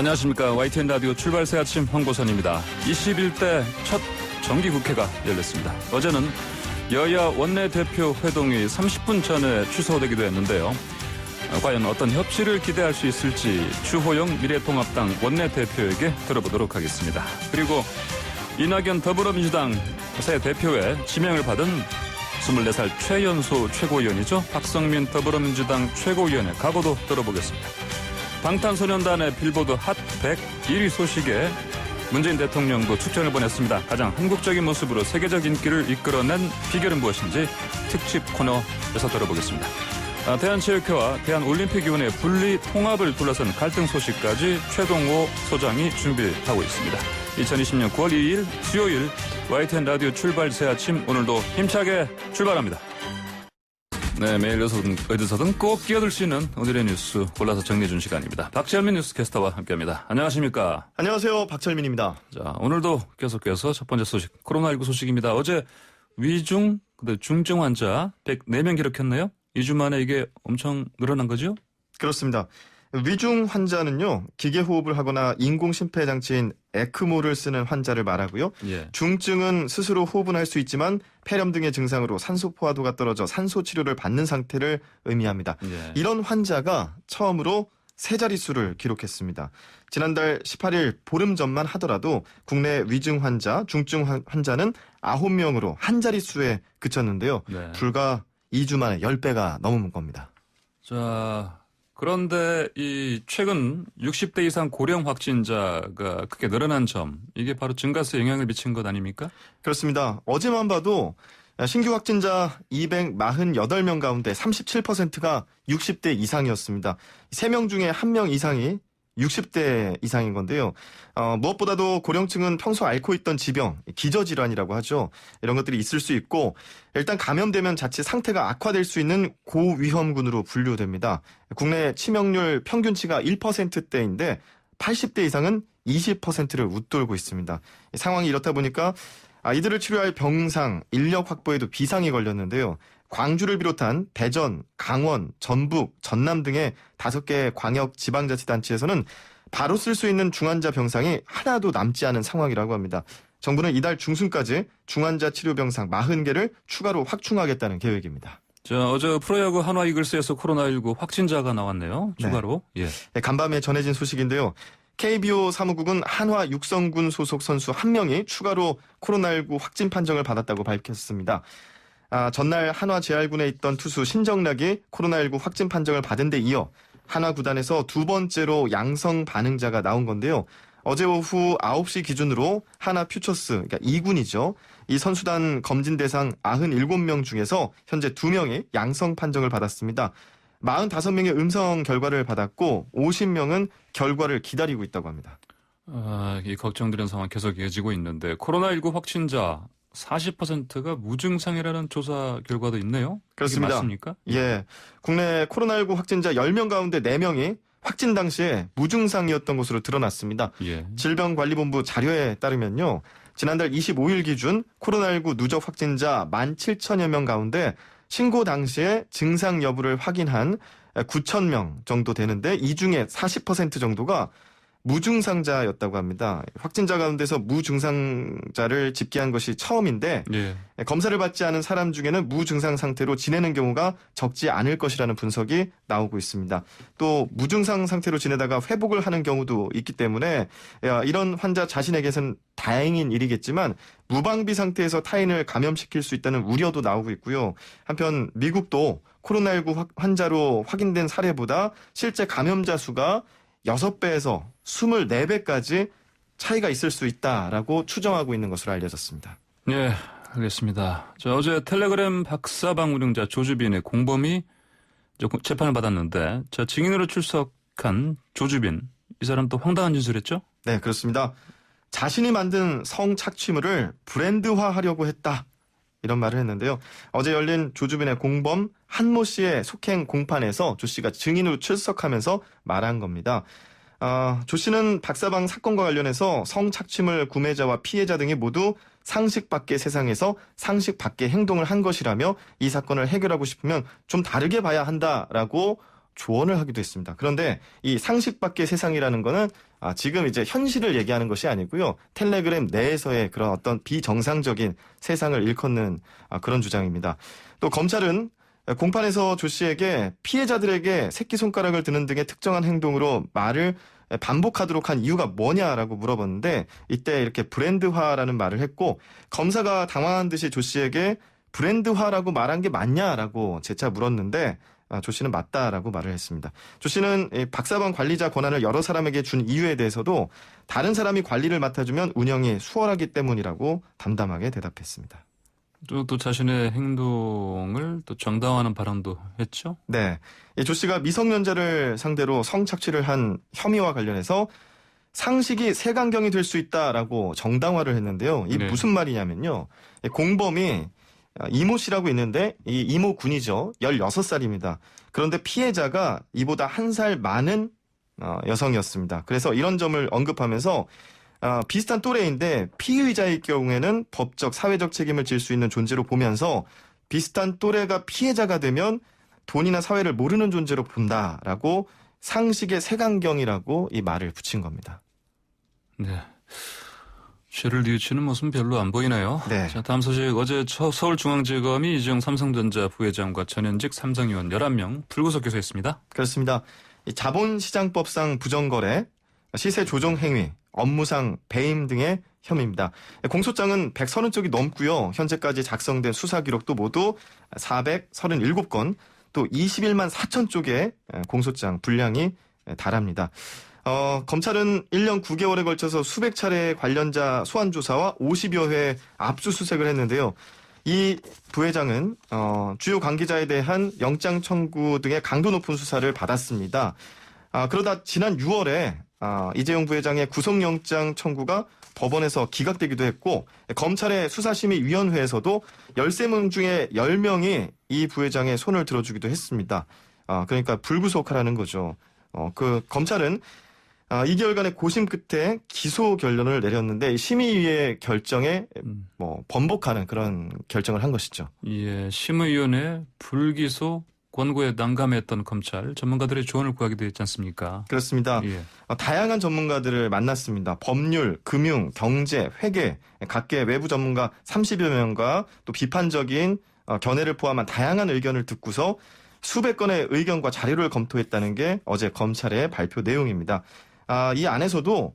안녕하십니까. YTN 라디오 출발 새 아침 황보선입니다. 21대 첫 정기국회가 열렸습니다. 어제는 여야 원내대표 회동이 30분 전에 취소되기도 했는데요. 과연 어떤 협치를 기대할 수 있을지 주호영 미래통합당 원내대표에게 들어보도록 하겠습니다. 그리고 이낙연 더불어민주당 새 대표에 지명을 받은 24살 최연소 최고위원이죠. 박성민 더불어민주당 최고위원의 각오도 들어보겠습니다. 방탄소년단의 빌보드 핫 100 1위 소식에 문재인 대통령도 축전을 보냈습니다. 가장 한국적인 모습으로 세계적 인기를 이끌어낸 비결은 무엇인지 특집 코너에서 들어보겠습니다. 대한체육회와 대한올림픽위원회 분리 통합을 둘러싼 갈등 소식까지 최동호 소장이 준비하고 있습니다. 2020년 9월 2일 수요일 YTN 라디오 출발 새 아침, 오늘도 힘차게 출발합니다. 네, 매일 어디서든 꼭 끼어들 수 있는 오늘의 뉴스 골라서 정리해준 시간입니다. 박철민 뉴스캐스터와 함께합니다. 안녕하십니까? 안녕하세요. 박철민입니다. 자, 오늘도 계속해서 첫 번째 소식, 코로나19 소식입니다. 어제 위중, 중증 환자 104명 기록했네요. 2주 만에 이게 엄청 늘어난 거죠? 그렇습니다. 위중 환자는요, 기계호흡을 하거나 인공심폐장치인 에크모를 쓰는 환자를 말하고요. 예. 중증은 스스로 호흡은 할 수 있지만 폐렴 등의 증상으로 산소 포화도가 떨어져 산소 치료를 받는 상태를 의미합니다. 예. 이런 환자가 처음으로 세 자릿수를 기록했습니다. 지난달 18일 보름 전만 하더라도 국내 위중 환자, 중증 환자는 9명으로 한 자릿수에 그쳤는데요. 네. 불과 2주 만에 10배가 넘은 겁니다. 자, 그런데 이 최근 60대 이상 고령 확진자가 크게 늘어난 점, 이게 바로 증가세에 영향을 미친 것 아닙니까? 그렇습니다. 어제만 봐도 신규 확진자 248명 가운데 37%가 60대 이상이었습니다. 3명 중에 1명 이상이 60대 이상인 건데요. 무엇보다도 고령층은 평소 앓고 있던 지병, 기저질환이라고 하죠. 이런 것들이 있을 수 있고 일단 감염되면 자칫 상태가 악화될 수 있는 고위험군으로 분류됩니다. 국내 치명률 평균치가 1%대인데 80대 이상은 20%를 웃돌고 있습니다. 상황이 이렇다 보니까 이들을 치료할 병상, 인력 확보에도 비상이 걸렸는데요. 광주를 비롯한 대전, 강원, 전북, 전남 등의 5개 광역 지방자치단체에서는 바로 쓸 수 있는 중환자 병상이 하나도 남지 않은 상황이라고 합니다. 정부는 이달 중순까지 중환자 치료 병상 40개를 추가로 확충하겠다는 계획입니다. 자, 어제 프로야구 한화 이글스에서 코로나19 확진자가 나왔네요. 추가로. 네. 예. 간밤에 전해진 소식인데요. KBO 사무국은 한화 육성군 소속 선수 1명이 추가로 코로나19 확진 판정을 받았다고 밝혔습니다. 전날 한화 제알군에 있던 투수 신정락이 코로나19 확진 판정을 받은 데 이어 한화 구단에서 두 번째로 양성 반응자가 나온 건데요. 어제 오후 9시 기준으로 한화 퓨처스, 그러니까 2군이죠. 이 선수단 검진 대상 97명 중에서 현재 2명이 양성 판정을 받았습니다. 45명의 음성 결과를 받았고 50명은 결과를 기다리고 있다고 합니다. 이 걱정되는 상황 계속 이어지고 있는데 코로나19 확진자 40%가 무증상이라는 조사 결과도 있네요. 그렇습니다. 맞습니까? 예. 국내 코로나19 확진자 10명 가운데 4명이 확진 당시에 무증상이었던 것으로 드러났습니다. 예. 질병관리본부 자료에 따르면요. 지난달 25일 기준 코로나19 누적 확진자 17,000여 명 가운데 신고 당시에 증상 여부를 확인한 9,000명 정도 되는데 이 중에 40% 정도가 무증상자였다고 합니다. 확진자 가운데서 무증상자를 집계한 것이 처음인데 예. 검사를 받지 않은 사람 중에는 무증상 상태로 지내는 경우가 적지 않을 것이라는 분석이 나오고 있습니다. 또 무증상 상태로 지내다가 회복을 하는 경우도 있기 때문에 이런 환자 자신에게선 다행인 일이겠지만 무방비 상태에서 타인을 감염시킬 수 있다는 우려도 나오고 있고요. 한편 미국도 코로나19 환자로 확인된 사례보다 실제 감염자 수가 6배에서 24배까지 차이가 있을 수 있다라고 추정하고 있는 것으로 알려졌습니다. 네, 알겠습니다. 자, 어제 텔레그램 박사방 운영자 조주빈의 공범이 재판을 받았는데, 자, 증인으로 출석한 조주빈, 이 사람 또 황당한 진술했죠? 네, 그렇습니다. 자신이 만든 성착취물을 브랜드화하려고 했다. 이런 말을 했는데요. 어제 열린 조주빈의 공범 한모 씨의 속행 공판에서 조 씨가 증인으로 출석하면서 말한 겁니다. 조 씨는 박사방 사건과 관련해서 성착취물 구매자와 피해자 등이 모두 상식 밖의 세상에서 상식 밖의 행동을 한 것이라며 이 사건을 해결하고 싶으면 좀 다르게 봐야 한다라고 조언을 하기도 했습니다. 그런데 이 상식 밖의 세상이라는 거는 지금 이제 현실을 얘기하는 것이 아니고요. 텔레그램 내에서의 그런 어떤 비정상적인 세상을 일컫는 그런 주장입니다. 또 검찰은 공판에서 조 씨에게 피해자들에게 새끼손가락을 드는 등의 특정한 행동으로 말을 반복하도록 한 이유가 뭐냐라고 물어봤는데 이때 이렇게 브랜드화라는 말을 했고 검사가 당황한 듯이 조 씨에게 브랜드화라고 말한 게 맞냐라고 재차 물었는데 조 씨는 맞다라고 말을 했습니다. 조 씨는 박사방 관리자 권한을 여러 사람에게 준 이유에 대해서도 다른 사람이 관리를 맡아주면 운영이 수월하기 때문이라고 담담하게 대답했습니다. 또 자신의 행동을 또 정당화하는 발언도 했죠? 네. 조 씨가 미성년자를 상대로 성착취를 한 혐의와 관련해서 상식이 색안경이 될 수 있다라고 정당화를 했는데요. 이 네. 무슨 말이냐면요. 공범이 이모 씨라고 있는데 이 이모 군이죠. 16살입니다. 그런데 피해자가 이보다 1살 많은 여성이었습니다. 그래서 이런 점을 언급하면서 비슷한 또래인데 피의자일 경우에는 법적, 사회적 책임을 질 수 있는 존재로 보면서 비슷한 또래가 피해자가 되면 돈이나 사회를 모르는 존재로 본다라고 상식의 색안경이라고 이 말을 붙인 겁니다. 네. 죄를 뉘우치는 모습은 별로 안 보이네요. 네. 자, 다음 소식. 어제 서울중앙지검이 이재용 삼성전자 부회장과 전현직 삼성의원 11명 불구속 기소했습니다. 그렇습니다. 이 자본시장법상 부정거래, 시세 조정 행위, 업무상 배임 등의 혐의입니다. 공소장은 130쪽이 넘고요. 현재까지 작성된 수사 기록도 모두 437건, 또 21만 4천 쪽의 공소장 분량이 달합니다. 검찰은 1년 9개월에 걸쳐서 수백 차례 관련자 소환 조사와 50여 회 압수수색을 했는데요. 이 부회장은 주요 관계자에 대한 영장 청구 등의 강도 높은 수사를 받았습니다. 그러다 지난 6월에 이재용 부회장의 구속영장 청구가 법원에서 기각되기도 했고 검찰의 수사심의위원회에서도 13명 중에 10명이 이 부회장의 손을 들어주기도 했습니다. 그러니까 불구속하라는 거죠. 검찰은 2개월간의 고심 끝에 기소 결론을 내렸는데 심의위의 결정에 번복하는 그런 결정을 한 것이죠. 예, 심의위원회 불기소 권고에 난감했던 검찰 전문가들의 조언을 구하기도 했지 않습니까? 그렇습니다. 예. 다양한 전문가들을 만났습니다. 법률, 금융, 경제, 회계, 각계 외부 전문가 30여 명과 또 비판적인 견해를 포함한 다양한 의견을 듣고서 수백 건의 의견과 자료를 검토했다는 게 어제 검찰의 발표 내용입니다. 이 안에서도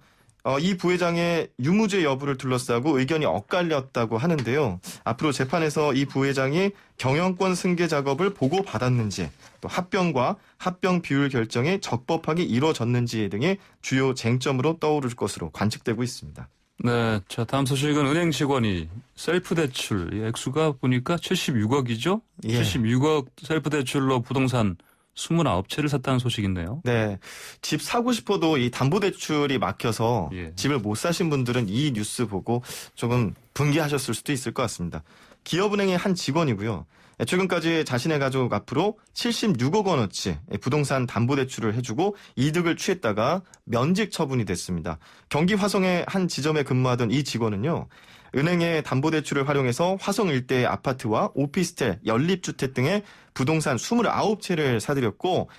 이 부회장의 유무죄 여부를 둘러싸고 의견이 엇갈렸다고 하는데요. 앞으로 재판에서 이 부회장이 경영권 승계 작업을 보고받았는지 또 합병과 합병 비율 결정이 적법하게 이루어졌는지 등이 주요 쟁점으로 떠오를 것으로 관측되고 있습니다. 네, 자 다음 소식은 은행 직원이 셀프 대출 이 액수가 보니까 76억이죠? 예. 76억 셀프 대출로 부동산 29채를 샀다는 소식인데요. 네, 집 사고 싶어도 이 담보대출이 막혀서 예. 집을 못 사신 분들은 이 뉴스 보고 조금 분개하셨을 수도 있을 것 같습니다. 기업은행의 한 직원이고요. 최근까지 자신의 가족 앞으로 76억 원어치 부동산 담보대출을 해주고 이득을 취했다가 면직 처분이 됐습니다. 경기 화성의 한 지점에 근무하던 이 직원은요. 은행의 담보대출을 활용해서 화성 일대의 아파트와 오피스텔, 연립주택 등의 부동산 29채를 사들였고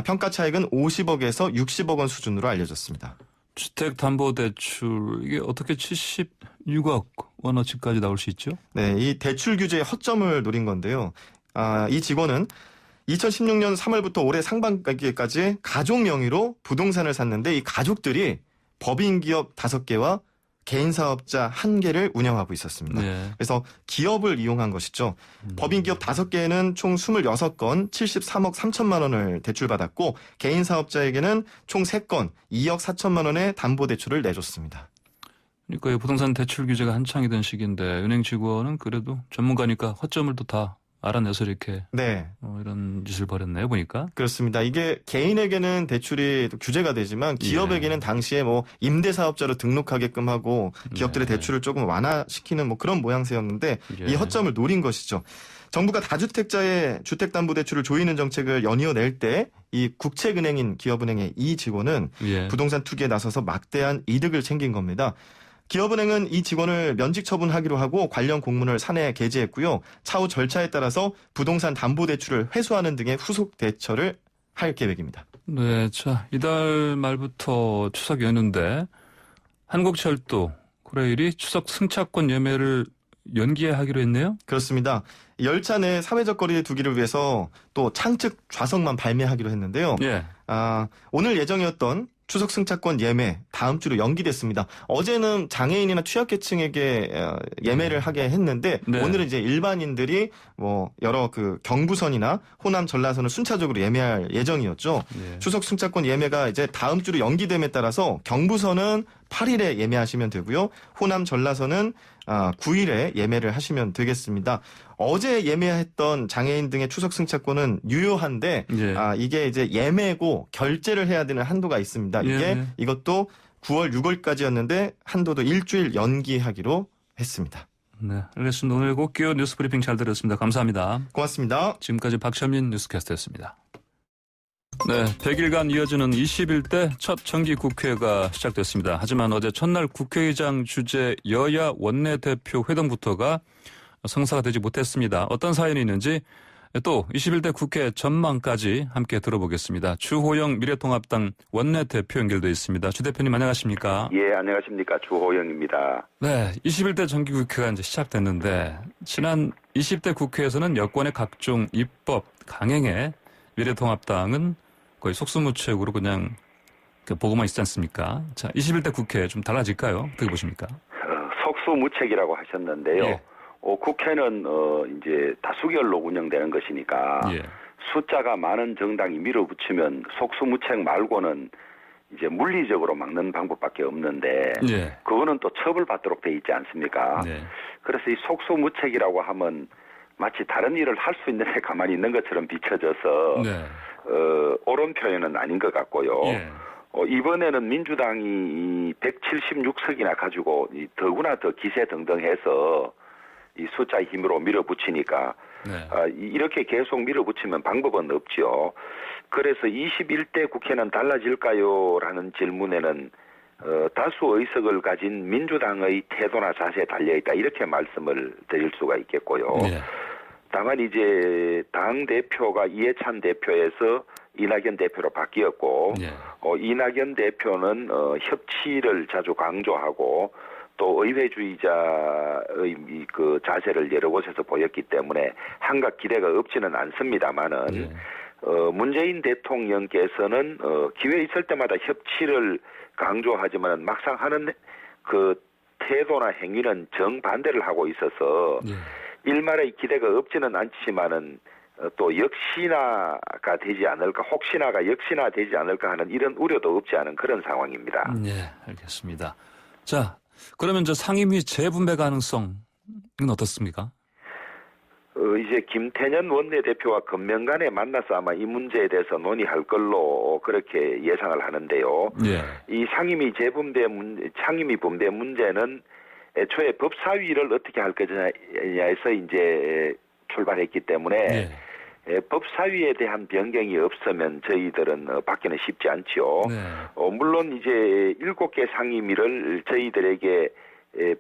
평가 차익은 50억에서 60억 원 수준으로 알려졌습니다. 주택담보대출 이게 어떻게 76억 원어치까지 나올 수 있죠? 네, 이 대출 규제의 허점을 노린 건데요. 이 직원은 2016년 3월부터 올해 상반기까지 가족 명의로 부동산을 샀는데 이 가족들이 법인 기업 5개와 개인 사업자 1개를 운영하고 있었습니다. 네. 그래서 기업을 이용한 것이죠. 법인 기업 5개는 총 26건 73억 3천만 원을 대출받았고 개인 사업자에게는 총 3건 2억 4천만 원의 담보대출을 내줬습니다. 그러니까 이 부동산 대출 규제가 한창이던 시기인데 은행 직원은 그래도 전문가니까 허점을 또 다 알아내서 이렇게 네. 이런 짓을 벌였네요, 보니까. 그렇습니다. 이게 개인에게는 대출이 규제가 되지만 기업에게는 당시에 임대사업자로 등록하게끔 하고 기업들의 네. 대출을 조금 완화시키는 그런 모양새였는데 예. 이 허점을 노린 것이죠. 정부가 다주택자의 주택담보대출을 조이는 정책을 연이어 낼 때 이 국책은행인 기업은행의 이 직원은 예. 부동산 투기에 나서서 막대한 이득을 챙긴 겁니다. 기업은행은 이 직원을 면직 처분하기로 하고 관련 공문을 사내에 게재했고요. 차후 절차에 따라서 부동산 담보대출을 회수하는 등의 후속 대처를 할 계획입니다. 네, 자, 이달 말부터 추석 연휴인데 한국철도 코레일이 추석 승차권 예매를 연기하기로 했네요. 그렇습니다. 열차 내 사회적 거리를 두기를 위해서 또 창측 좌석만 발매하기로 했는데요. 예. 오늘 예정이었던 추석 승차권 예매 다음 주로 연기됐습니다. 어제는 장애인이나 취약계층에게 예매를 하게 했는데 네. 오늘은 이제 일반인들이 뭐 여러 그 경부선이나 호남 전라선을 순차적으로 예매할 예정이었죠. 예. 추석 승차권 예매가 이제 다음 주로 연기됨에 따라서 경부선은 8일에 예매하시면 되고요. 호남 전라선은 9일에 예매를 하시면 되겠습니다. 어제 예매했던 장애인 등의 추석 승차권은 유효한데 예. 이게 이제 예매고 결제를 해야 되는 한도가 있습니다. 예. 이것도 9월 6월까지였는데 한도도 일주일 연기하기로 했습니다. 네, 알겠습니다. 오늘 꼭기어 뉴스 브리핑 잘 들었습니다. 감사합니다. 고맙습니다. 지금까지 박철민 뉴스캐스터였습니다. 네, 100일간 이어지는 21대 첫 정기국회가 시작됐습니다. 하지만 어제 첫날 국회의장 주재 여야 원내대표 회동부터가 성사가 되지 못했습니다. 어떤 사연이 있는지 또 21대 국회 전망까지 함께 들어보겠습니다. 주호영 미래통합당 원내대표 연결돼 있습니다. 주 대표님 안녕하십니까? 예, 안녕하십니까. 주호영입니다. 네, 21대 정기국회가 이제 시작됐는데 지난 20대 국회에서는 여권의 각종 입법 강행에 미래통합당은 거의 속수무책으로 그냥 보고만 있지 않습니까? 자, 21대 국회 좀 달라질까요? 어떻게 보십니까? 속수무책이라고 하셨는데요. 예. 국회는 이제 다수결로 운영되는 것이니까 예. 숫자가 많은 정당이 밀어붙이면 속수무책 말고는 이제 물리적으로 막는 방법밖에 없는데 예. 그거는 또 처벌받도록 돼 있지 않습니까? 네. 그래서 이 속수무책이라고 하면 마치 다른 일을 할 수 있는데 가만히 있는 것처럼 비춰져서 네. 옳은 표현은 아닌 것 같고요. 예. 이번에는 민주당이 176석이나 가지고 더구나 더 기세등등해서 이 숫자의 힘으로 밀어붙이니까 네. 이렇게 계속 밀어붙이면 방법은 없죠. 그래서 21대 국회는 달라질까요? 라는 질문에는 다수 의석을 가진 민주당의 태도나 자세에 달려있다 이렇게 말씀을 드릴 수가 있겠고요. 네. 다만 이제 당 대표가 이해찬 대표에서 이낙연 대표로 바뀌었고 네. 이낙연 대표는 협치를 자주 강조하고 또 의회주의자의 그 자세를 여러 곳에서 보였기 때문에 한각 기대가 없지는 않습니다만은 네. 문재인 대통령께서는 기회 있을 때마다 협치를 강조하지만 막상 하는 그 태도나 행위는 정반대를 하고 있어서 네. 일말의 기대가 없지는 않지만은 또 역시나가 되지 않을까, 혹시나가 역시나 되지 않을까 하는 이런 우려도 없지 않은 그런 상황입니다. 네, 알겠습니다. 자, 그러면 저 상임위 재분배 가능성은 어떻습니까? 이제 김태년 원내대표와 금명간에 만나서 아마 이 문제에 대해서 논의할 걸로 그렇게 예상을 하는데요. 네. 이 상임위 분배 문제는 애초에 법사위를 어떻게 할 거냐에서 이제 출발했기 때문에 네. 법사위에 대한 변경이 없으면 저희들은 받기는 쉽지 않지요. 네. 물론 이제 7개 상임위를 저희들에게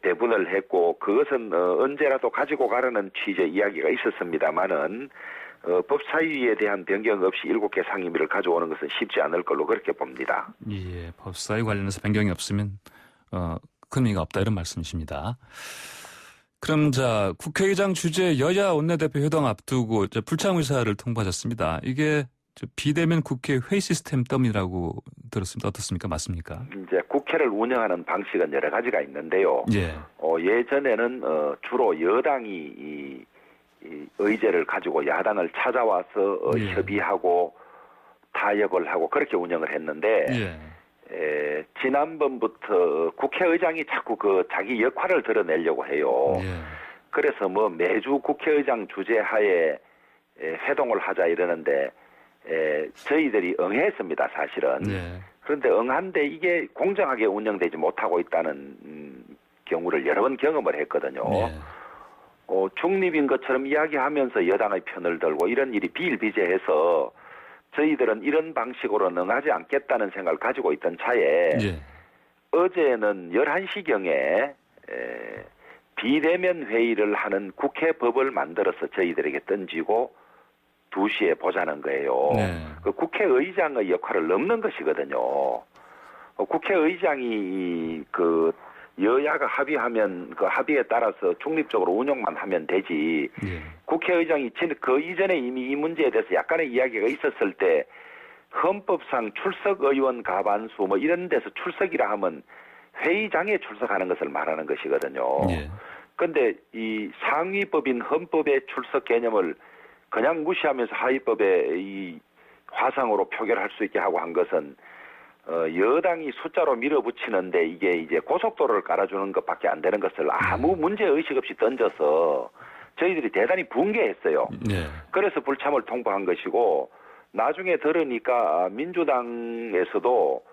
배분을 했고 그것은 언제라도 가지고 가라는 취지의 이야기가 있었습니다만은 법사위에 대한 변경 없이 7개 상임위를 가져오는 것은 쉽지 않을 걸로 그렇게 봅니다. 예, 법사위 관련해서 변경이 없으면 큰 의미가 없다 이런 말씀이십니다. 그럼 자 국회의장 주재 여야 원내대표 회동 앞두고 불참 의사를 통보하셨습니다. 이게 비대면 국회 회의 시스템 때문이라고 들었습니다. 어떻습니까? 맞습니까? 이제 국회를 운영하는 방식은 여러 가지가 있는데요. 예. 예전에는 주로 여당이 이 의제를 가지고 야당을 찾아와서 예. 협의하고 타협을 하고 그렇게 운영을 했는데 예. 지난번부터 국회의장이 자꾸 그 자기 역할을 드러내려고 해요. 예. 그래서 뭐 매주 국회의장 주재하에 회동을 하자 이러는데 저희들이 응했습니다, 사실은. 예. 그런데 응한데 이게 공정하게 운영되지 못하고 있다는 경우를 여러 번 경험을 했거든요. 예. 중립인 것처럼 이야기하면서 여당의 편을 들고 이런 일이 비일비재해서 저희들은 이런 방식으로는 응하지 않겠다는 생각을 가지고 있던 차에 예. 어제는 11시경에 비대면 회의를 하는 국회법을 만들어서 저희들에게 던지고 2시에 보자는 거예요. 네. 그 국회의장의 역할을 넘는 것이거든요. 국회의장이 그 여야가 합의하면 그 합의에 따라서 중립적으로 운영만 하면 되지. 예. 국회의장이 그 이전에 이미 이 문제에 대해서 약간의 이야기가 있었을 때 헌법상 출석 의원 과반수 뭐 이런 데서 출석이라 하면 회의장에 출석하는 것을 말하는 것이거든요. 예. 그런데 이 상위법인 헌법의 출석 개념을 그냥 무시하면서 하위법에 이 화상으로 표결할 수 있게 하고 한 것은 여당이 숫자로 밀어붙이는데 이게 이제 고속도로를 깔아주는 것밖에 안 되는 것을 아무 문제 의식 없이 던져서 저희들이 대단히 붕괴했어요. 예. 그래서 불참을 통보한 것이고 나중에 들으니까 민주당에서도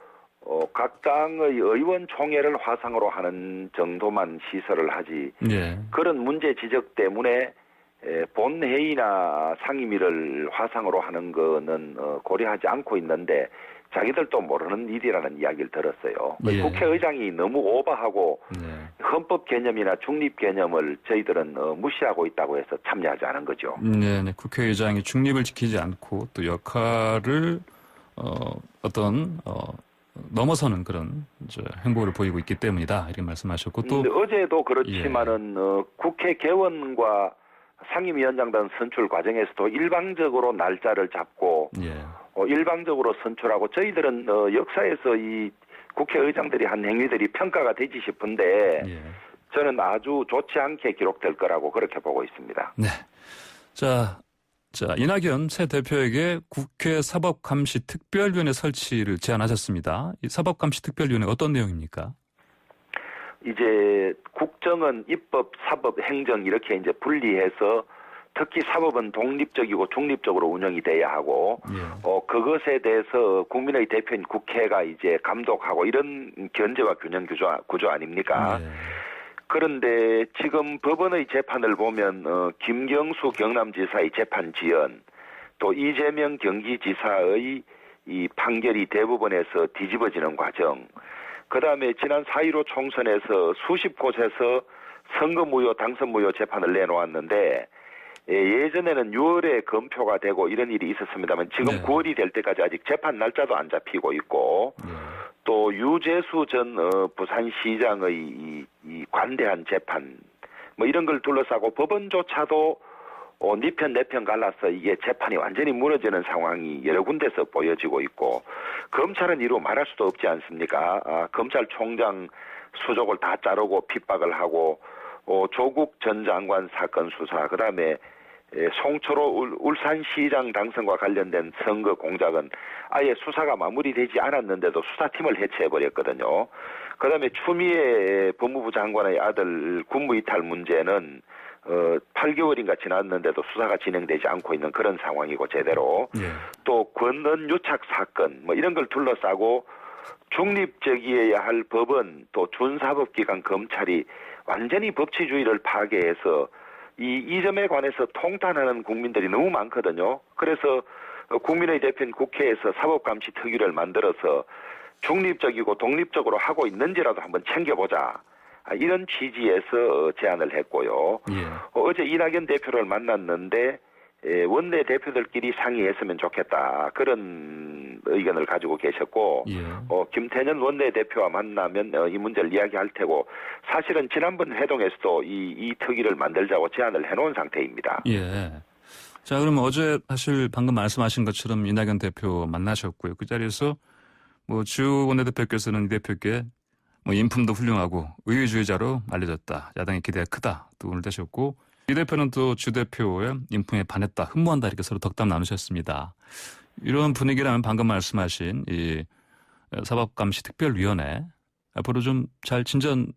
각 당의 의원총회를 화상으로 하는 정도만 시설을 하지 예. 그런 문제 지적 때문에 본회의나 상임위를 화상으로 하는 거는 고려하지 않고 있는데 자기들도 모르는 일이라는 이야기를 들었어요. 예. 국회의장이 너무 오버하고 네. 헌법 개념이나 중립 개념을 저희들은 무시하고 있다고 해서 참여하지 않은 거죠. 네, 네. 국회의장이 중립을 지키지 않고 또 역할을 넘어서는 그런 행보를 보이고 있기 때문이다 이렇게 말씀하셨고 또 어제도 그렇지만은 국회 개원과 상임위원장단 선출 과정에서도 일방적으로 날짜를 잡고 예. 일방적으로 선출하고 저희들은 역사에서 이 국회의장들이 한 행위들이 평가가 되지 싶은데 예. 저는 아주 좋지 않게 기록될 거라고 그렇게 보고 있습니다. 네. 자, 이낙연 새 대표에게 국회 사법감시특별위원회 설치를 제안하셨습니다. 이 사법감시특별위원회 어떤 내용입니까? 이제 국정은 입법, 사법, 행정 이렇게 이제 분리해서 특히 사법은 독립적이고 중립적으로 운영이 돼야 하고 그것에 대해서 국민의 대표인 국회가 이제 감독하고 이런 견제와 균형 구조 아닙니까? 그런데 지금 법원의 재판을 보면 김경수 경남지사의 재판 지연 또 이재명 경기지사의 이 판결이 대법원에서 뒤집어지는 과정 그다음에 지난 4.15 총선에서 수십 곳에서 선거무효, 당선무효 재판을 내놓았는데 예전에는 6월에 검표가 되고 이런 일이 있었습니다만 지금 9월이 될 때까지 아직 재판 날짜도 안 잡히고 있고 또 유재수 전 부산시장의 이 관대한 재판 뭐 이런 걸 둘러싸고 법원조차도 네 편 내 편 갈라서 이게 재판이 완전히 무너지는 상황이 여러 군데서 보여지고 있고 검찰은 이루 말할 수도 없지 않습니까? 검찰총장 수족을 다 자르고 핍박을 하고 조국 전 장관 사건 수사 그다음에 송철호 울산시장 당선과 관련된 선거 공작은 아예 수사가 마무리되지 않았는데도 수사팀을 해체해버렸거든요. 그다음에 추미애 법무부 장관의 아들 군무이탈 문제는 8개월인가 지났는데도 수사가 진행되지 않고 있는 그런 상황이고 제대로 또 권은 유착 사건 뭐 이런 걸 둘러싸고 중립적이어야 할 법원 또 준사법기관 검찰이 완전히 법치주의를 파괴해서 이 점에 관해서 통탄하는 국민들이 너무 많거든요. 그래서 국민의 대표인 국회에서 사법감시 특위를 만들어서 중립적이고 독립적으로 하고 있는지라도 한번 챙겨보자. 이런 취지에서 제안을 했고요. 어제 이낙연 대표를 만났는데 원내 대표들끼리 상의했으면 좋겠다. 그런 의견을 가지고 계셨고 김태년 원내대표와 만나면 이 문제를 이야기할 테고 사실은 지난번 회동에서도 이 특위를 만들자고 제안을 해놓은 상태입니다. 예. 자, 그럼 어제 사실 방금 말씀하신 것처럼 이낙연 대표 만나셨고요. 그 자리에서 뭐 주 원내대표께서는 이 대표께 뭐 인품도 훌륭하고 의회주의자로 알려졌다. 야당의 기대가 크다. 또 오늘 되셨고 이 대표는 또 주 대표의 인품에 반했다. 흠모한다. 이렇게 서로 덕담 나누셨습니다. 이런 분위기라면 방금 말씀하신 이 사법감시특별위원회 앞으로 좀 잘 진전될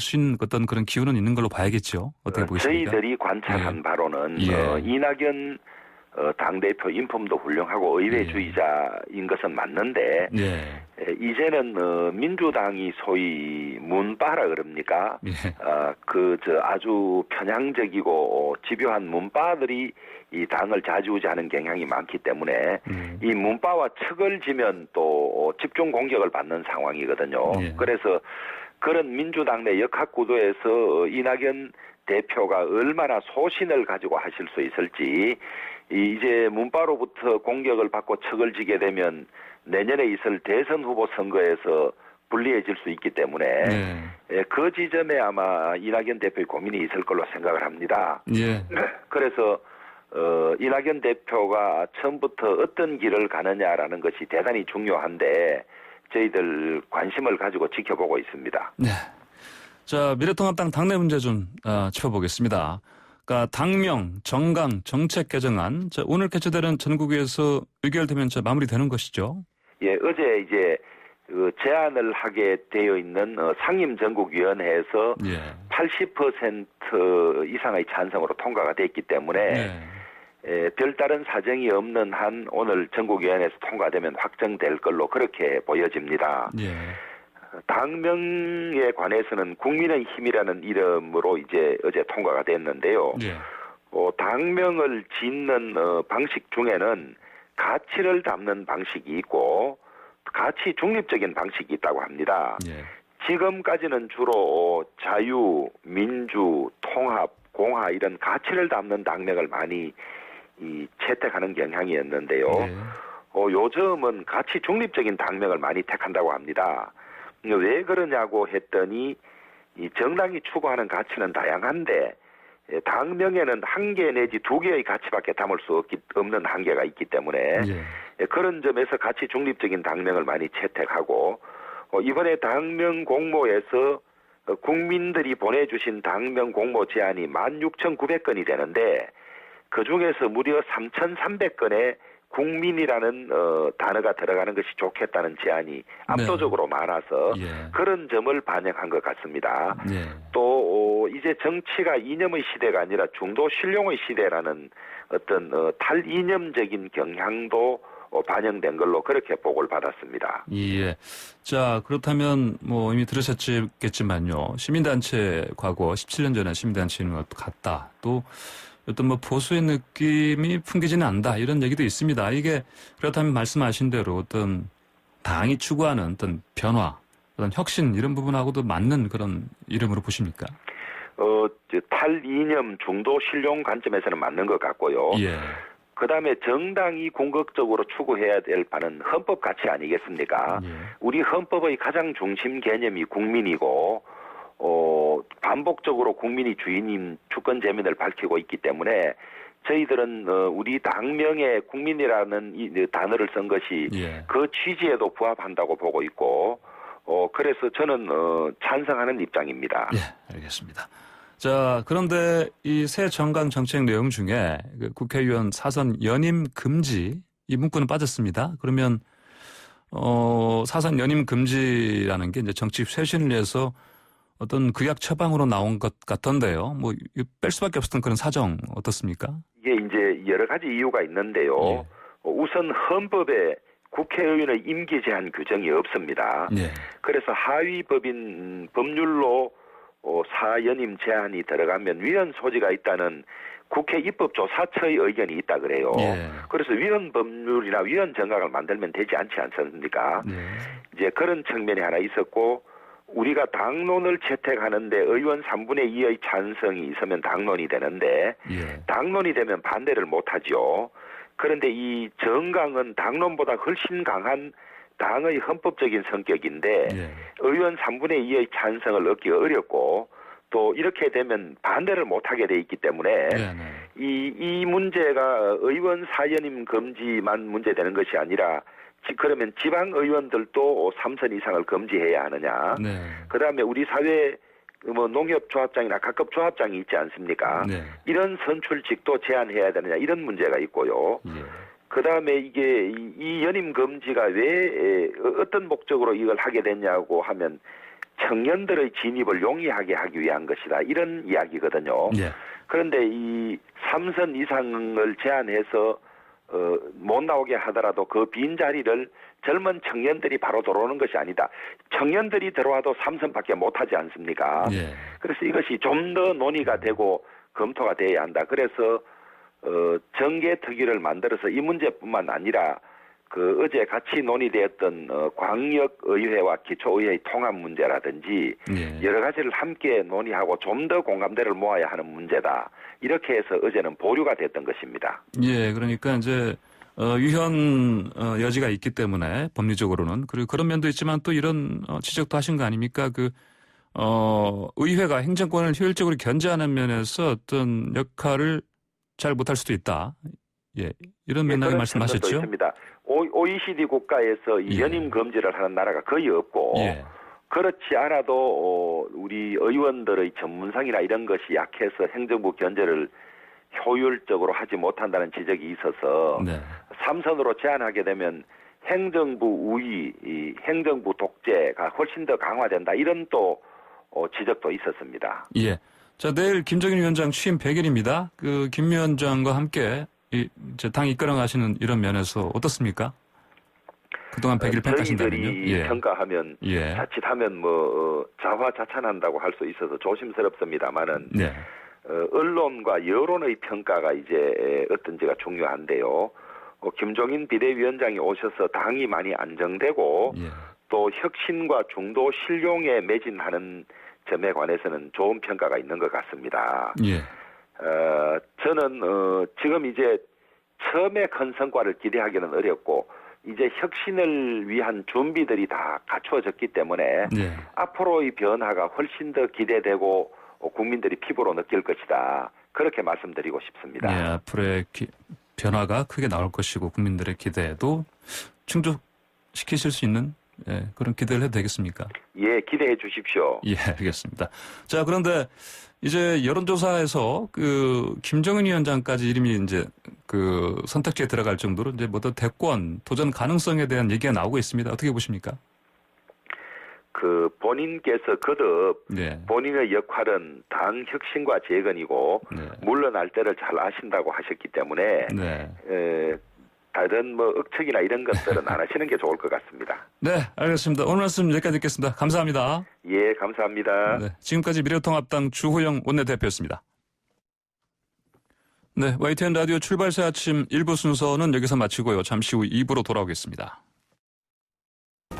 수 있는 어떤 그런 기운은 있는 걸로 봐야겠죠. 어떻게 보십니까? 저희들이 관찰한 바로는 이낙연 당대표 인품도 훌륭하고 의회주의자인 것은 맞는데 이제는 민주당이 소위 문바라 그럽니까? 아주 편향적이고 집요한 문바들이 이 당을 좌지우지하는 경향이 많기 때문에 이 문바와 척을 지면 또 집중 공격을 받는 상황이거든요. 그래서 그런 민주당 내 역학구도에서 이낙연 대표가 얼마나 소신을 가지고 하실 수 있을지, 이제 문바로부터 공격을 받고 척을 지게 되면 내년에 있을 대선 후보 선거에서 불리해질 수 있기 때문에 그 지점에 아마 이낙연 대표의 고민이 있을 걸로 생각을 합니다. 그래서 이낙연 대표가 처음부터 어떤 길을 가느냐라는 것이 대단히 중요한데 저희들 관심을 가지고 지켜보고 있습니다. 네. 자, 미래통합당 당내 문제 좀 짚어보겠습니다. 그러니까 당명, 정강, 정책 개정안 오늘 개최되는 전국위에서 의결되면 마무리되는 것이죠? 예, 어제 이제 그 제안을 하게 되어 있는 상임전국위원회에서 80% 이상의 찬성으로 통과가 됐기 때문에 별다른 사정이 없는 한 오늘 전국위원회에서 통과되면 확정될 걸로 그렇게 보여집니다. 당명에 관해서는 국민의힘이라는 이름으로 이제 어제 통과가 됐는데요. 당명을 짓는 방식 중에는 가치를 담는 방식이 있고 가치 중립적인 방식이 있다고 합니다. 지금까지는 주로 자유, 민주, 통합, 공화 이런 가치를 담는 당명을 많이 채택하는 경향이었는데요. 요즘은 가치 중립적인 당명을 많이 택한다고 합니다. 왜 그러냐고 했더니 이 정당이 추구하는 가치는 다양한데 당명에는 한 개 내지 두 개의 가치밖에 담을 수 없는 한계가 있기 때문에 그런 점에서 가치 중립적인 당명을 많이 채택하고 이번에 당명 공모에서 국민들이 보내주신 당명 공모 제안이 16,900건이 되는데 그중에서 무려 3,300건의 국민이라는 단어가 들어가는 것이 좋겠다는 제안이 압도적으로 많아서 그런 점을 반영한 것 같습니다. 또 이제 정치가 이념의 시대가 아니라 중도 신룡의 시대라는 어떤 탈이념적인 경향도 반영된 걸로 그렇게 보고를 받았습니다. 자, 그렇다면 이미 들으셨겠지만요. 시민단체 과거 17년 전에 시민단체 있는 것도 같다. 또 어떤 보수의 느낌이 풍기지는 않는다 이런 얘기도 있습니다. 이게 그렇다면 말씀하신 대로 어떤 당이 추구하는 어떤 변화, 어떤 혁신 이런 부분하고도 맞는 그런 이름으로 보십니까? 탈이념 중도 신룡 관점에서는 맞는 것 같고요. 그다음에 정당이 궁극적으로 추구해야 될 바는 헌법 가치 아니겠습니까? 우리 헌법의 가장 중심 개념이 국민이고 반복적으로 국민이 주인인 주권 재민을 밝히고 있기 때문에 저희들은 우리 당명에 국민이라는 이 단어를 쓴 것이 그 취지에도 부합한다고 보고 있고 그래서 저는 찬성하는 입장입니다. 알겠습니다. 자, 그런데 이 새 정강 정책 내용 중에 국회의원 사선 연임 금지 이 문구는 빠졌습니다. 그러면 사선 연임 금지라는 게 이제 정치 쇄신을 위해서 어떤 극약 처방으로 나온 것 같던데요. 뺄 수밖에 없었던 그런 사정 어떻습니까? 이게 이제 여러 가지 이유가 있는데요. 우선 헌법에 국회의원의 임기 제한 규정이 없습니다. 그래서 하위 법인 법률로 사연임 제한이 들어가면 위헌 소지가 있다는 국회 입법조사처의 의견이 있다 그래요. 그래서 위헌 법률이나 위헌 정각을 만들면 되지 않지 않습니까? 이제 그런 측면이 하나 있었고 우리가 당론을 채택하는데 의원 3분의 2의 찬성이 있으면 당론이 되는데 당론이 되면 반대를 못하죠. 그런데 이 정강은 당론보다 훨씬 강한 당의 헌법적인 성격인데 의원 3분의 2의 찬성을 얻기 어렵고 또 이렇게 되면 반대를 못하게 돼 있기 때문에 이 문제가 의원 사연임 금지만 문제되는 것이 아니라 그러면 지방의원들도 3선 이상을 금지해야 하느냐. 그다음에 우리 사회 농협조합장이나 각급조합장이 있지 않습니까? 이런 선출직도 제한해야 되느냐 이런 문제가 있고요. 그다음에 이게 이 연임 금지가 왜 어떤 목적으로 이걸 하게 됐냐고 하면 청년들의 진입을 용이하게 하기 위한 것이다 이런 이야기거든요. 그런데 이 3선 이상을 제한해서 못 나오게 하더라도 그 빈자리를 젊은 청년들이 바로 들어오는 것이 아니다. 청년들이 들어와도 3선밖에 못하지 않습니까? 그래서 이것이 좀 더 논의가 되고 검토가 돼야 한다. 그래서 정계특위를 만들어서 이 문제뿐만 아니라 어제 같이 논의되었던 광역의회와 기초의회의 통합 문제라든지 예. 여러 가지를 함께 논의하고 좀 더 공감대를 모아야 하는 문제다. 이렇게 해서 어제는 보류가 됐던 것입니다. 예, 그러니까 이제 유현 여지가 있기 때문에 법리적으로는 그리고 그런 면도 있지만 또 이런 지적도 하신 거 아닙니까? 의회가 행정권을 효율적으로 견제하는 면에서 어떤 역할을 잘 못할 수도 있다. 예, 이런 맥락의 그런 말씀하셨죠? 측면도 있습니다. OECD 국가에서 이 예. 연임 금지를 하는 나라가 거의 없고 예. 그렇지 않아도 우리 의원들의 전문성이나 이런 것이 약해서 행정부 견제를 효율적으로 하지 못한다는 지적이 있어서 네. 3선으로 제한하게 되면 행정부 우위, 이 행정부 독재가 훨씬 더 강화된다. 이런 또 지적도 있었습니다. 예. 자, 내일 김정인 위원장 취임 100일입니다. 김 위원장과 함께 이제 당 이끌어 가시는 이런 면에서 어떻습니까? 그동안 100일 평가하신다면요? 저희들이 예. 평가하면 예. 자칫하면 자화자찬한다고 할 수 있어서 조심스럽습니다만은 네. 언론과 여론의 평가가 이제 어떤지가 중요한데요. 김종인 비대위원장이 오셔서 당이 많이 안정되고 예. 또 혁신과 중도 실용에 매진하는 점에 관해서는 좋은 평가가 있는 것 같습니다. 예. 저는 지금 이제 처음에 큰 성과를 기대하기는 어렵고 이제 혁신을 위한 준비들이 다 갖추어졌기 때문에 예. 앞으로의 변화가 훨씬 더 기대되고 국민들이 피부로 느낄 것이다. 그렇게 말씀드리고 싶습니다. 예, 앞으로의 변화가 크게 나올 것이고 국민들의 기대에도 충족시키실 수 있는 그런 기대를 해도 되겠습니까? 예, 기대해 주십시오. 예, 알겠습니다. 자, 그런데 이제 여론조사에서 김정은 위원장까지 이름이 이제 선택지에 들어갈 정도로 이제 대권 도전 가능성에 대한 얘기가 나오고 있습니다. 어떻게 보십니까? 본인께서 거듭 네. 본인의 역할은 당 혁신과 재건이고 네. 물러날 때를 잘 아신다고 하셨기 때문에 네. 다른 억측이나 이런 것들은 안 하시는 게 좋을 것 같습니다. 네, 알겠습니다. 오늘 말씀 여기까지 듣겠습니다. 감사합니다. 예, 감사합니다. 네, 지금까지 미래통합당 주호영 원내대표였습니다. 네, YTN 라디오 출발새 아침 1부 순서는 여기서 마치고요. 잠시 후 2부로 돌아오겠습니다.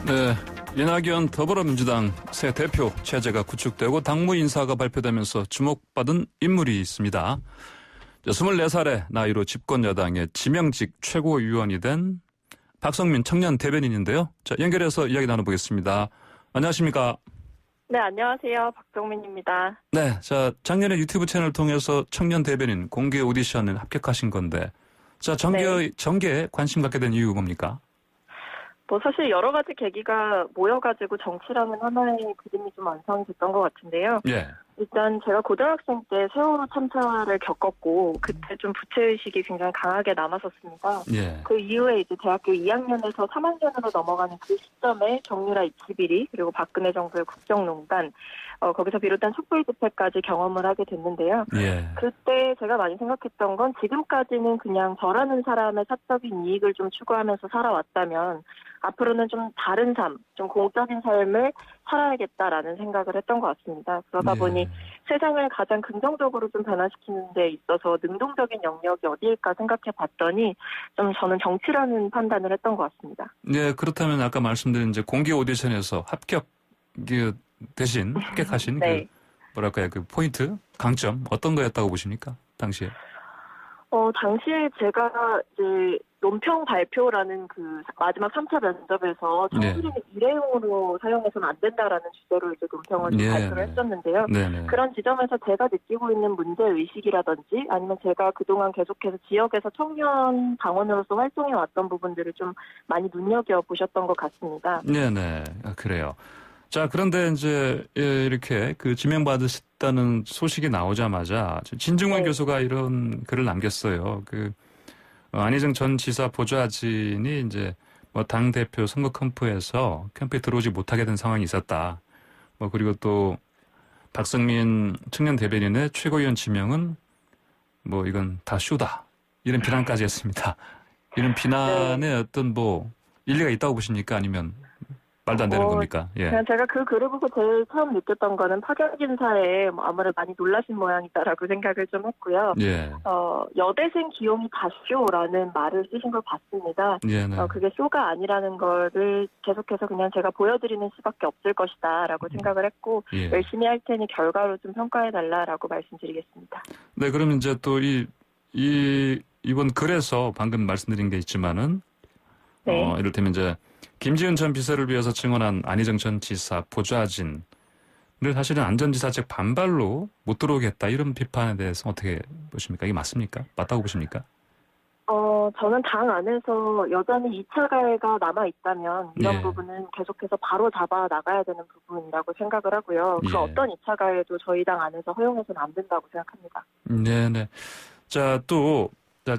네, 이낙연 더불어민주당 새 대표 체제가 구축되고 당무 인사가 발표되면서 주목받은 인물이 있습니다. 24살의 나이로 집권 여당의 지명직 최고위원이 된 박성민 청년 대변인인데요. 자, 연결해서 이야기 나눠보겠습니다. 안녕하십니까? 네, 안녕하세요. 박정민입니다. 네, 자, 작년에 유튜브 채널을 통해서 청년 대변인 공개 오디션을 합격하신 건데, 자, 정계에 관심 갖게 된 이유가 뭡니까? 사실 여러 가지 계기가 모여가지고 정치라는 하나의 그림이 좀 완성이 됐던 것 같은데요. 예. 일단 제가 고등학생 때 세월호 참사를 겪었고 그때 좀 부채의식이 굉장히 강하게 남았었습니다. 예. 그 이후에 이제 대학교 2학년에서 3학년으로 넘어가는 그 시점에 정유라 21위 그리고 박근혜 정부의 국정농단 거기서 비롯된 촛불 집회까지 경험을 하게 됐는데요. 예. 그때 제가 많이 생각했던 건 지금까지는 그냥 저라는 사람의 사적인 이익을 좀 추구하면서 살아왔다면 앞으로는 좀 다른 삶, 좀 공적인 삶을 살아야겠다라는 생각을 했던 것 같습니다. 그러다 예. 보니 세상을 가장 긍정적으로 좀 변화시키는 데 있어서 능동적인 영역이 어디일까 생각해 봤더니 좀 저는 정치라는 판단을 했던 것 같습니다. 네, 그렇다면 아까 말씀드린 이제 공개 오디션에서 대신 합격하신 네. 그 포인트, 강점 어떤 거였다고 보십니까? 당시에? 당시에 제가 이제 논평 발표라는 그 마지막 3차 면접에서 청소년을 일회용으로 사용해서는 안 된다라는 주제로 이제 논평을 발표를 했었는데요. 네네. 그런 지점에서 제가 느끼고 있는 문제 의식이라든지 아니면 제가 그동안 계속해서 지역에서 청년 당원으로서 활동해 왔던 부분들을 좀 많이 눈여겨 보셨던 것 같습니다. 네네. 그래요. 자, 그런데 이제 이렇게 지명받으셨다는 소식이 나오자마자 진중권 교수가 이런 글을 남겼어요. 안희정 전 지사 보좌진이 이제 당 대표 선거 캠프에 들어오지 못하게 된 상황이 있었다. 그리고 또 박성민 청년 대변인의 최고위원 지명은 이건 다 쇼다. 이런 비난까지 했습니다. 이런 비난에 어떤 일리가 있다고 보십니까? 아니면 말도 안 되는 겁니까? 예. 그냥 제가 그 글을 보고 제일 처음 느꼈던 거는 파견진사에 아무래도 많이 놀라신 모양이다라고 생각을 좀 했고요. 예. 여대생 기용이 다 쇼라는 말을 쓰신 걸 봤습니다. 예, 네. 그게 쇼가 아니라는 거를 계속해서 그냥 제가 보여드리는 수밖에 없을 것이다라고 생각을 했고 예. 열심히 할 테니 결과로 좀 평가해달라라고 말씀드리겠습니다. 네, 그러면 이제 또 이번 글에서 방금 말씀드린 게 있지만은, 네. 이를테면 이제, 김지은 전 비서를 위해서 증언한 안희정 전 지사 보좌진을 사실은 안전지사 측 반발로 못 들어오게 했다. 이런 비판에 대해서 어떻게 보십니까? 이게 맞습니까? 맞다고 보십니까? 저는 당 안에서 여전히 2차 가해가 남아있다면 이런 예. 부분은 계속해서 바로 잡아 나가야 되는 부분이라고 생각을 하고요. 그 예. 어떤 2차 가해도 저희 당 안에서 허용해서는 안 된다고 생각합니다. 네네. 자, 또,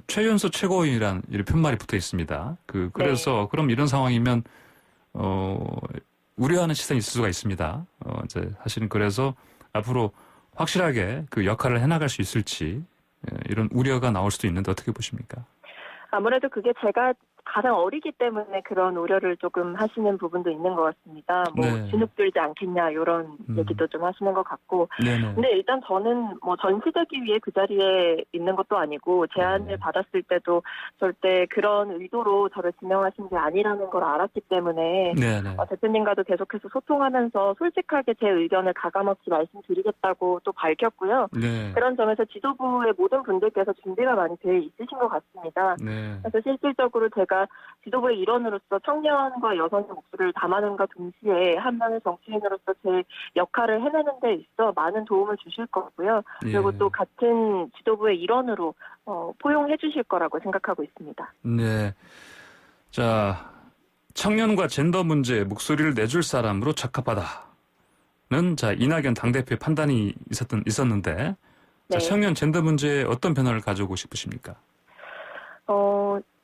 최연소 최고위원이란 이런 편말이 붙어 있습니다. 그래서, 그럼 이런 상황이면, 우려하는 시선이 있을 수가 있습니다. 이제 사실은 그래서 앞으로 확실하게 그 역할을 해나갈 수 있을지, 이런 우려가 나올 수도 있는데 어떻게 보십니까? 아무래도 그게 제가 가장 어리기 때문에 그런 우려를 조금 하시는 부분도 있는 것 같습니다. 네. 주눅들지 않겠냐 이런 얘기도 좀 하시는 것 같고. 네네. 근데 일단 저는 전시되기 위해 그 자리에 있는 것도 아니고 제안을 받았을 때도 절대 그런 의도로 저를 지명하신 게 아니라는 걸 알았기 때문에 네네. 대표님과도 계속해서 소통하면서 솔직하게 제 의견을 가감없이 말씀드리겠다고 또 밝혔고요. 네. 그런 점에서 지도부의 모든 분들께서 준비가 많이 되어 있으신 것 같습니다. 네. 그래서 실질적으로 제가 지도부의 일원으로서 청년과 여성의 목소리를 담아낸과 동시에 한 명의 정치인으로서 제 역할을 해내는 데 있어 많은 도움을 주실 거고요. 그리고 예. 또 같은 지도부의 일원으로 포용해 주실 거라고 생각하고 있습니다. 네. 자, 청년과 젠더 문제에 목소리를 내줄 사람으로 적합하다는 이낙연 당대표의 판단이 있었는데, 네. 청년 젠더 문제에 어떤 변화를 가져오고 싶으십니까?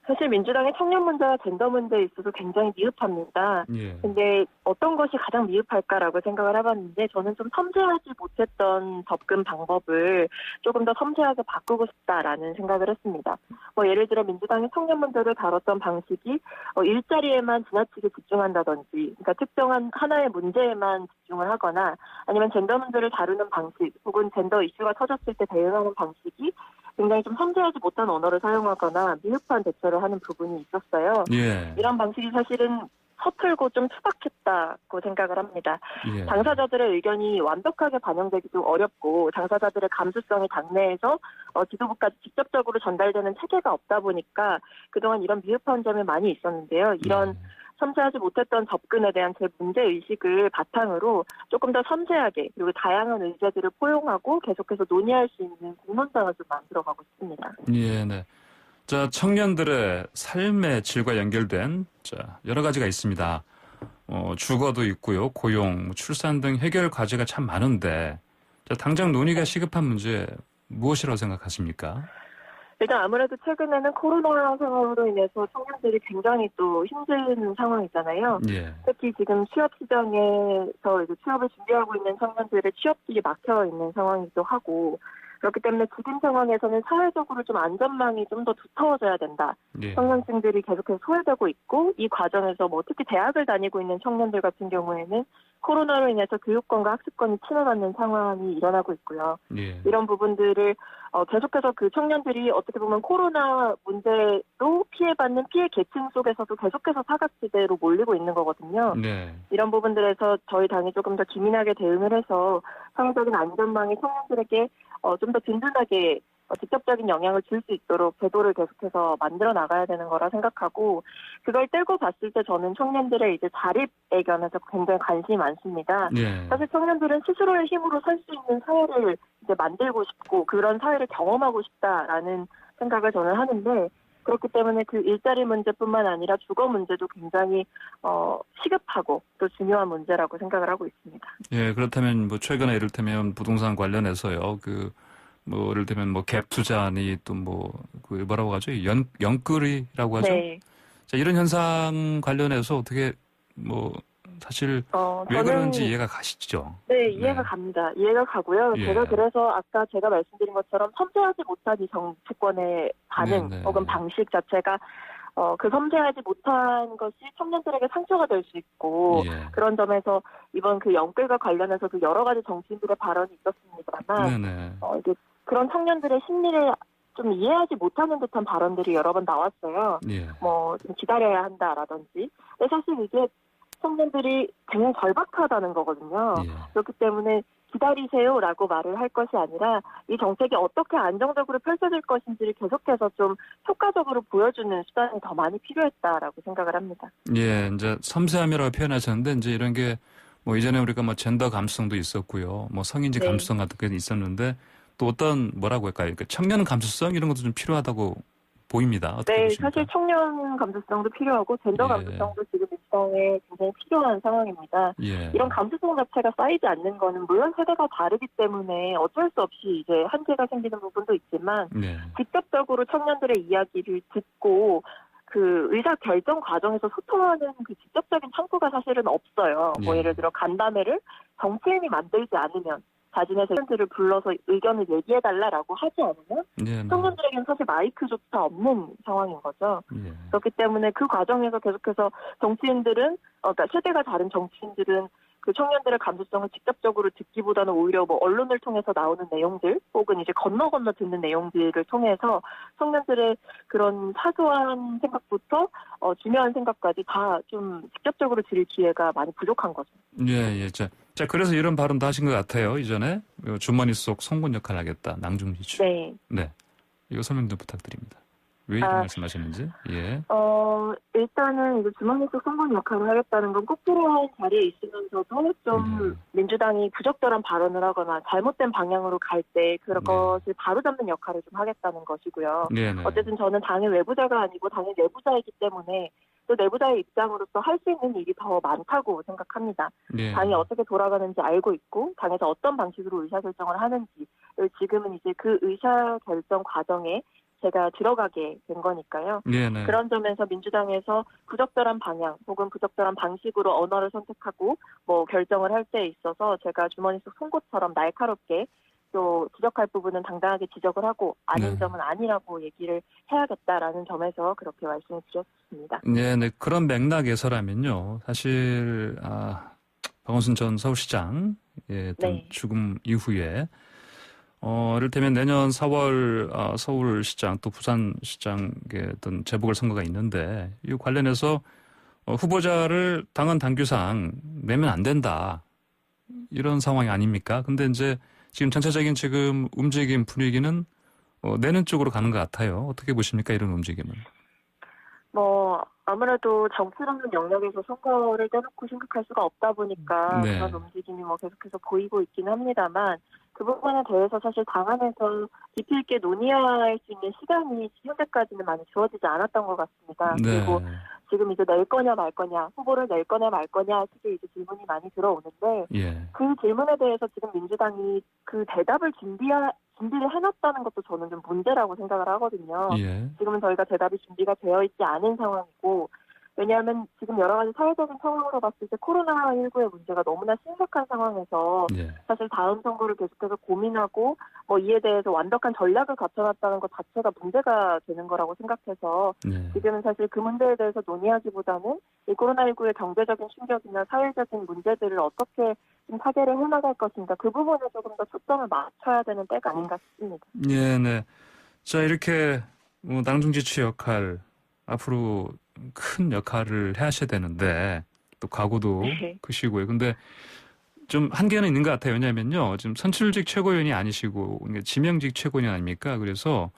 사실 민주당의 청년 문제와 젠더 문제에 있어서 굉장히 미흡합니다. 예. 근데 어떤 것이 가장 미흡할까라고 생각을 해봤는데 저는 좀 섬세하지 못했던 접근 방법을 조금 더 섬세하게 바꾸고 싶다라는 생각을 했습니다. 예를 들어 민주당의 청년 문제를 다뤘던 방식이 일자리에만 지나치게 집중한다든지 그러니까 특정한 하나의 문제에만 집중을 하거나 아니면 젠더 문제를 다루는 방식 혹은 젠더 이슈가 터졌을 때 대응하는 방식이 굉장히 좀 섬세하지 못한 언어를 사용하거나 미흡한 대처를 하는 부분이 있었어요. 예. 이런 방식이 사실은 서툴고 좀 투박했다고 생각을 합니다. 예. 당사자들의 의견이 완벽하게 반영되기도 어렵고 당사자들의 감수성이 당내에서 지도부까지 직접적으로 전달되는 체계가 없다 보니까 그동안 이런 미흡한 점이 많이 있었는데요. 이런 섬세하지 못했던 접근에 대한 제 문제의식을 바탕으로 조금 더 섬세하게 그리고 다양한 의제들을 포용하고 계속해서 논의할 수 있는 공론장을 좀 만들어가고 싶습니다. 예, 네. 자, 청년들의 삶의 질과 연결된 여러 가지가 있습니다. 주거도 있고요, 고용, 출산 등 해결 과제가 참 많은데 당장 논의가 시급한 문제 무엇이라고 생각하십니까? 일단 아무래도 최근에는 코로나 상황으로 인해서 청년들이 굉장히 또 힘든 상황이잖아요. 예. 특히 지금 취업 시장에서 이제 취업을 준비하고 있는 청년들의 취업길이 막혀 있는 상황이기도 하고 그렇기 때문에 지금 상황에서는 사회적으로 좀 안전망이 좀 더 두터워져야 된다. 예. 청년층들이 계속해서 소외되고 있고 이 과정에서 특히 대학을 다니고 있는 청년들 같은 경우에는 코로나로 인해서 교육권과 학습권이 침해받는 상황이 일어나고 있고요. 예. 이런 부분들을 계속해서 그 청년들이 어떻게 보면 코로나 문제로 피해받는 피해 계층 속에서도 계속해서 사각지대로 몰리고 있는 거거든요. 네. 이런 부분들에서 저희 당이 조금 더 기민하게 대응을 해서 사회적인 안전망이 청년들에게 좀 더 든든하게 직접적인 영향을 줄 수 있도록 제도를 계속해서 만들어 나가야 되는 거라 생각하고 그걸 떼고 봤을 때 저는 청년들의 이제 자립에 관해서 굉장히 관심이 많습니다. 예. 사실 청년들은 스스로의 힘으로 살 수 있는 사회를 이제 만들고 싶고 그런 사회를 경험하고 싶다라는 생각을 저는 하는데 그렇기 때문에 그 일자리 문제뿐만 아니라 주거 문제도 굉장히 시급하고 또 중요한 문제라고 생각을 하고 있습니다. 예, 그렇다면 최근에 이를테면 부동산 관련해서요. 예를 들면 갭 투자니 또 뭐라고 하죠? 연끌이라고 하죠. 네. 자, 이런 현상 관련해서 어떻게 사실 왜 그런지 이해가 가시죠? 네, 이해가 갑니다. 이해가 가고요. 예. 제가 그래서 아까 제가 말씀드린 것처럼 섬세하지 못한 이 정치권의 반응 네네. 혹은 방식 자체가 그 섬세하지 못한 것이 청년들에게 상처가 될 수 있고 예. 그런 점에서 이번 그 영끌과 관련해서도 여러 가지 정치인들의 발언이 있었습니다만 네네. 이제 그런 청년들의 심리를 좀 이해하지 못하는 듯한 발언들이 여러 번 나왔어요. 예. 좀 기다려야 한다라든지. 근데 사실 이게 청년들이 그냥 절박하다는 거거든요. 예. 그렇기 때문에 기다리세요라고 말을 할 것이 아니라 이 정책이 어떻게 안정적으로 펼쳐질 것인지를 계속해서 좀 효과적으로 보여주는 수단이 더 많이 필요했다라고 생각을 합니다. 예, 이제 섬세함이라고 표현하셨는데 이제 이런 게 뭐 이전에 우리가 뭐 젠더 감수성도 있었고요. 뭐 성인지 네. 감수성 같은 게 있었는데 또 어떤 뭐라고 할까요? 그 청년 감수성 이런 것도 좀 필요하다고 보입니다. 어떻게 네, 보십니까? 사실 청년 감수성도 필요하고 젠더 예. 감수성도 지금 이 시장에 굉장히 필요한 상황입니다. 예. 이런 감수성 자체가 쌓이지 않는 거는 물론 세대가 다르기 때문에 어쩔 수 없이 이제 한계가 생기는 부분도 있지만 네. 직접적으로 청년들의 이야기를 듣고 그 의사 결정 과정에서 소통하는 그 직접적인 창구가 사실은 없어요. 뭐 예. 예를 들어 간담회를 정치인이 만들지 않으면 자신의 청년들을 불러서 의견을 얘기해달라라고 하지 않으면 네. 청년들에게는 사실 마이크조차 없는 상황인 거죠. 예. 그렇기 때문에 그 과정에서 계속해서 정치인들은, 그러니까 세대가 다른 정치인들은 그 청년들의 감수성을 직접적으로 듣기보다는 오히려 뭐 언론을 통해서 나오는 내용들 혹은 이제 건너 듣는 내용들을 통해서 청년들의 그런 사소한 생각부터 중요한 생각까지 다 좀 직접적으로 들을 기회가 많이 부족한 거죠. 예, 예. 자, 그래서 이런 발언도 하신 것 같아요. 이전에 주머니 속 송곳 역할을 하겠다. 낭중지추. 네. 네. 이거 설명 좀 부탁드립니다. 왜 이런 말씀하시는지. 예. 일단은 이제 주머니 속 송곳 역할을 하겠다는 건 꼭 필요한 자리에 있으면서도 좀 민주당이 부적절한 발언을 하거나 잘못된 방향으로 갈 때 그것을 바로잡는 역할을 좀 하겠다는 것이고요. 네네. 어쨌든 저는 당의 외부자가 아니고 당의 내부자이기 때문에 또 내부자의 입장으로서 할 수 있는 일이 더 많다고 생각합니다. 예. 당이 어떻게 돌아가는지 알고 있고 당에서 어떤 방식으로 의사결정을 하는지 지금은 이제 그 의사결정 과정에 제가 들어가게 된 거니까요. 네네. 그런 점에서 민주당에서 부적절한 방향 혹은 부적절한 방식으로 언어를 선택하고 뭐 결정을 할 때 있어서 제가 주머니 속 송곳처럼 날카롭게 또 지적할 부분은 당당하게 지적을 하고 아닌 네. 점은 아니라고 얘기를 해야겠다라는 점에서 그렇게 말씀을 드렸습니다. 네. 그런 맥락에서라면요. 사실 박원순 전 서울시장 네. 죽음 이후에 이를테면 내년 4월 서울시장 또 부산시장의 어떤 재보궐선거가 있는데 이 관련해서 후보자를 당헌 당규상 내면 안 된다. 이런 상황이 아닙니까? 근데 이제 지금 전체적인 지금 움직임 분위기는 내는 쪽으로 가는 것 같아요. 어떻게 보십니까? 이런 움직임은. 아무래도 정치라는 영역에서 선거를 떼놓고 생각할 수가 없다 보니까 네. 그런 움직임이 계속해서 보이고 있기는 합니다만 그 부분에 대해서 사실 당 안에서 깊이 있게 논의할 수 있는 시간이 현재까지는 많이 주어지지 않았던 것 같습니다. 네. 그리고 지금 이제 낼 거냐 말 거냐, 후보를 낼 거냐 말 거냐 식의 이제 질문이 많이 들어오는데 예. 그 질문에 대해서 지금 민주당이 그 대답을 준비를 해놨다는 것도 저는 좀 문제라고 생각을 하거든요. 예. 지금은 저희가 대답이 준비가 되어 있지 않은 상황이고 왜냐하면 지금 여러 가지 사회적인 상황으로 봤을 때 코로나19의 문제가 너무나 심각한 상황에서 예. 사실 다음 선거를 계속해서 고민하고 이에 대해서 완벽한 전략을 갖춰놨다는 것 자체가 문제가 되는 거라고 생각해서 네. 지금은 사실 그 문제에 대해서 논의하기보다는 이 코로나19의 경제적인 충격이나 사회적인 문제들을 어떻게 좀 타개를 해나갈 것인가 그 부분에 조금 더 초점을 맞춰야 되는 때가 아닌가 싶습니다. 네. 자, 이렇게 낭중지추 역할 앞으로 큰 역할을 하셔야 되는데 또 각오도 네. 크시고요. 근데 좀 한계는 있는 것 같아요. 왜냐하면요. 지금 선출직 최고위원이 아니시고 지명직 최고위원 아닙니까? 그래서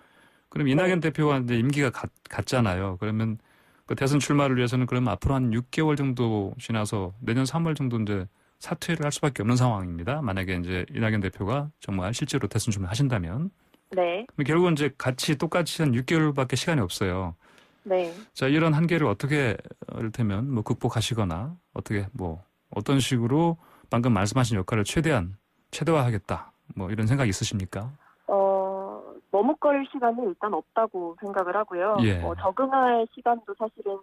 그럼 이낙연 대표가 이제 임기가 같잖아요. 그러면 그 대선 출마를 위해서는 그럼 앞으로 한 6개월 정도 지나서 내년 3월 정도 이제 사퇴를 할 수밖에 없는 상황입니다. 만약에 이제 이낙연 대표가 정말 실제로 대선 출마 하신다면. 네. 그럼 결국은 이제 똑같이 한 6개월밖에 시간이 없어요. 네. 자, 이런 한계를 어떻게 이를테면 극복하시거나 어떻게 어떤 식으로 방금 말씀하신 역할을 최대한 최대화하겠다. 이런 생각 있으십니까? 머뭇거릴 시간이 일단 없다고 생각을 하고요. 예. 적응할 시간도 사실은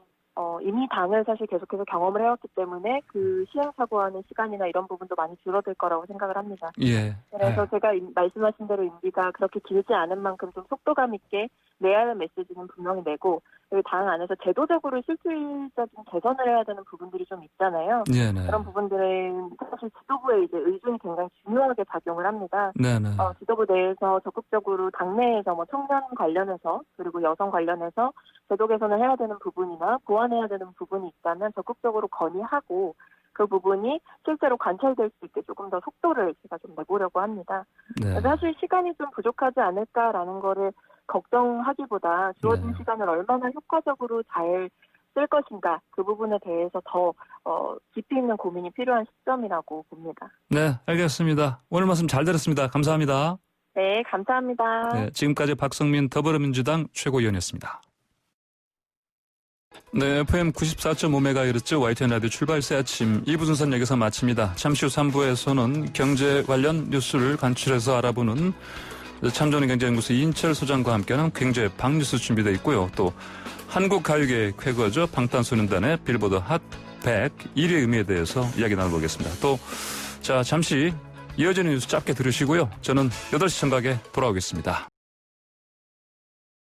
이미 당을 사실 계속해서 경험을 해왔기 때문에 그 시행착오하는 시간이나 이런 부분도 많이 줄어들 거라고 생각을 합니다. 예. 그래서 제가 말씀하신 대로 임기가 그렇게 길지 않은 만큼 좀 속도감 있게 내야 할 메시지는 분명히 내고, 그리고 당 안에서 제도적으로 실질적인 개선을 해야 되는 부분들이 좀 있잖아요. 네네. 그런 부분들은 사실 지도부의 이제 의중이 굉장히 중요하게 작용을 합니다. 네네. 지도부 내에서 적극적으로 당내에서 뭐 청년 관련해서 그리고 여성 관련해서 제도 개선을 해야 되는 부분이나 보완해야 되는 부분이 있다면 적극적으로 건의하고 그 부분이 실제로 관찰될 수 있게 조금 더 속도를 제가 좀 내보려고 합니다. 네. 사실 시간이 좀 부족하지 않을까라는 거를 걱정하기보다 주어진 네. 시간을 얼마나 효과적으로 잘 쓸 것인가, 그 부분에 대해서 더 깊이 있는 고민이 필요한 시점이라고 봅니다. 네, 알겠습니다. 오늘 말씀 잘 들었습니다. 감사합니다. 네, 감사합니다. 네, 지금까지 박성민 더불어민주당 최고위원이었습니다. 네, FM 94.5MHz YTN 라디오 출발 새 아침 2부 순서는 여기서 마칩니다. 잠시 후 3부에서는 경제 관련 뉴스를 간추려서 알아보는 참전경제연구소 이인철 소장과 함께하는 경제 박뉴스 준비되어 있고요. 또 한국가요계의 쾌거죠. 방탄소년단의 빌보드 핫 100 1위 의미에 대해서 이야기 나눠보겠습니다. 또 잠시 이어지는 뉴스 짧게 들으시고요. 저는 8시 청각에 돌아오겠습니다.